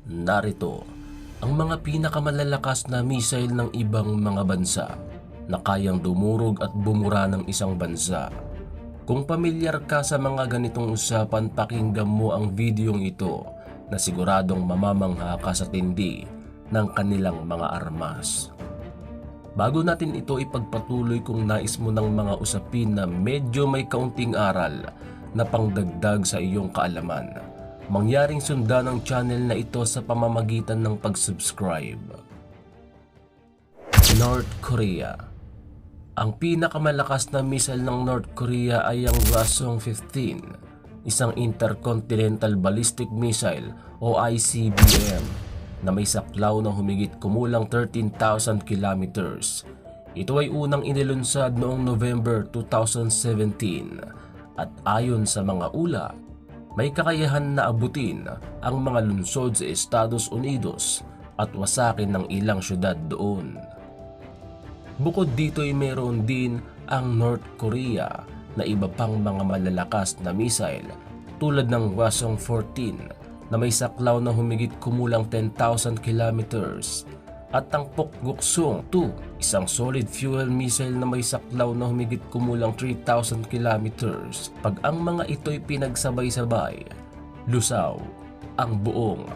Narito ang mga pinakamalalakas na missile ng ibang mga bansa na kayang dumurog at bumura ng isang bansa. Kung pamilyar ka sa mga ganitong usapan, pakinggan mo ang videong ito na siguradong mamamangha ka sa tindi ng kanilang mga armas. Bago natin ito ipagpatuloy, kung nais mo ng mga usapin na medyo may kaunting aral na pangdagdag sa iyong kaalaman, mangyaring sundan ang channel na ito sa pamamagitan ng pag-subscribe. North Korea. Ang pinakamalakas na missile ng North Korea ay ang Hwasong-15, isang intercontinental ballistic missile o ICBM na may saklaw na humigit kumulang 13,000 kilometers. Ito ay unang inilunsad noong November 2017 at ayon sa mga ulat, may kakayahan na abutin ang mga lungsod sa Estados Unidos at wasakin ng ilang syudad doon. Bukod dito ay mayroon din ang North Korea na iba pang mga malalakas na missile tulad ng Hwasong-14 na may saklaw na humigit kumulang 10,000 kilometers at ang Pukguksong-2, isang solid fuel missile na may saklaw na humigit kumulang 3,000 kilometers. Pag ang mga ito'y pinagsabay-sabay, lusaw ang buong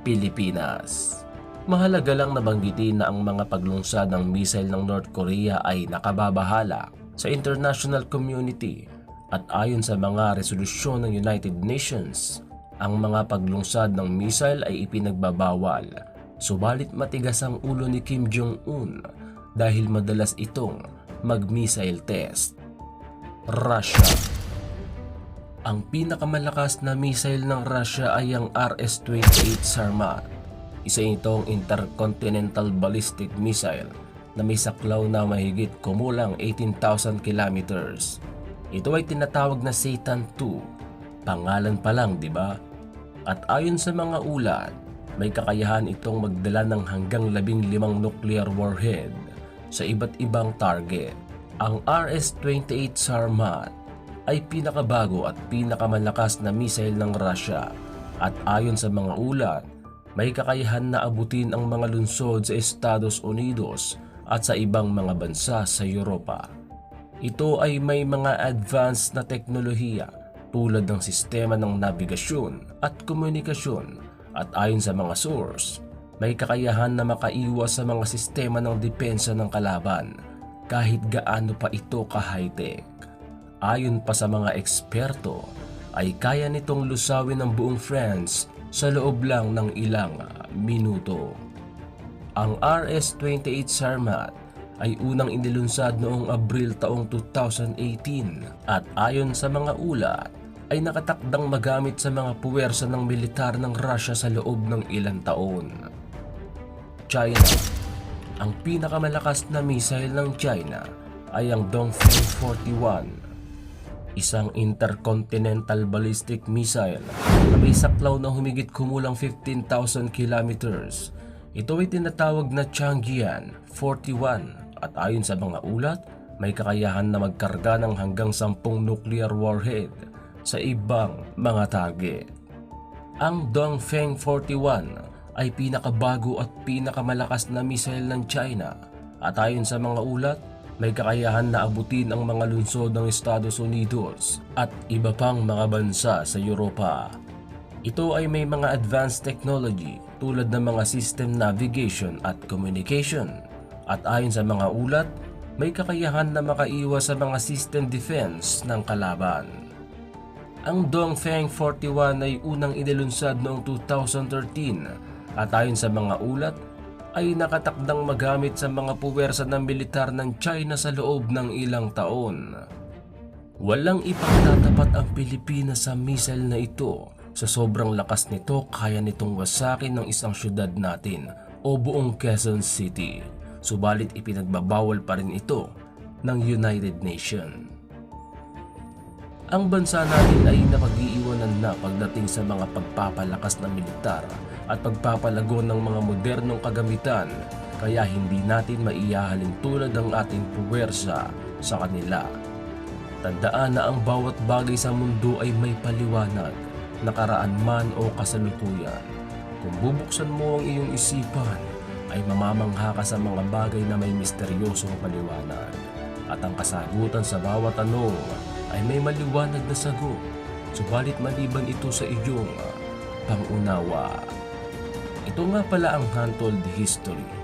Pilipinas. Mahalaga lang nabanggitin na ang mga paglungsad ng missile ng North Korea ay nakababahala sa international community at ayon sa mga resolusyon ng United Nations, ang mga paglungsad ng missile ay ipinagbabawal. Subalit matigas ang ulo ni Kim Jong-un dahil madalas itong mag-missile test. Russia. Ang pinakamalakas na missile ng Russia ay ang RS-28 Sarmat. Isa itong intercontinental ballistic missile na may saklaw na mahigit kumulang 18,000 kilometers. Ito ay tinatawag na Satan II. Pangalan pa lang, di ba? At ayon sa mga ulat, may kakayahan itong magdala ng hanggang 15 nuclear warhead sa iba't ibang target. Ang RS-28 Sarmat ay pinakabago at pinakamalakas na missile ng Russia at ayon sa mga ulat, may kakayahan na abutin ang mga lungsod sa Estados Unidos at sa ibang mga bansa sa Europa. Ito ay may mga advanced na teknolohiya tulad ng sistema ng nabigasyon at komunikasyon at ayon sa mga source, may kakayahan na makaiwas sa mga sistema ng depensa ng kalaban kahit gaano pa ito ka-high-tech. Ayon pa sa mga eksperto, ay kaya nitong lusawin ang buong France sa loob lang ng ilang minuto. Ang RS-28 Sarmat ay unang inilunsad noong Abril taong 2018 at ayon sa mga ulat, ay nakatakdang magamit sa mga puwersa ng militar ng Russia sa loob ng ilang taon. China. Ang pinakamalakas na missile ng China ay ang Dongfeng-41, isang intercontinental ballistic missile na may saklaw na humigit kumulang 15,000 kilometers. Ito ay tinatawag na Chang'an-41 at ayon sa mga ulat, may kakayahan na magkarga ng hanggang 10 nuclear warhead sa ibang mga target. Ang Dongfeng-41 ay pinakabago at pinakamalakas na missile ng China at ayon sa mga ulat, may kakayahan na abutin ang mga lungsod ng Estados Unidos at iba pang mga bansa sa Europa. Ito ay may mga advanced technology tulad ng mga system navigation at communication at ayon sa mga ulat, may kakayahan na makaiwas sa mga system defense ng kalaban. Ang Dongfeng-41 ay unang inilunsad noong 2013 at ayon sa mga ulat ay nakatakdang magamit sa mga puwersa ng militar ng China sa loob ng ilang taon. Walang ipagtatapat ang Pilipinas sa missile na ito. Sa sobrang lakas nito, kaya nitong wasakin ng isang syudad natin o buong Quezon City. Subalit ipinagbabawal pa rin ito ng United Nations. Ang bansa natin ay napag-iiwanan na pagdating sa mga pagpapalakas ng militar at pagpapalago ng mga modernong kagamitan, kaya hindi natin maihahalin tulad ng ating puwersa sa kanila. Tandaan na ang bawat bagay sa mundo ay may paliwanag, nakaraan man o kasalukuyan. Kung bubuksan mo ang iyong isipan, ay mamamangha ka sa mga bagay na may misteryosong paliwanag. At ang kasagutan sa bawat tanong ay may maliwanag na sagot, subalit maliban ito sa iyong pangunawa. Ito nga pala ang Untold History,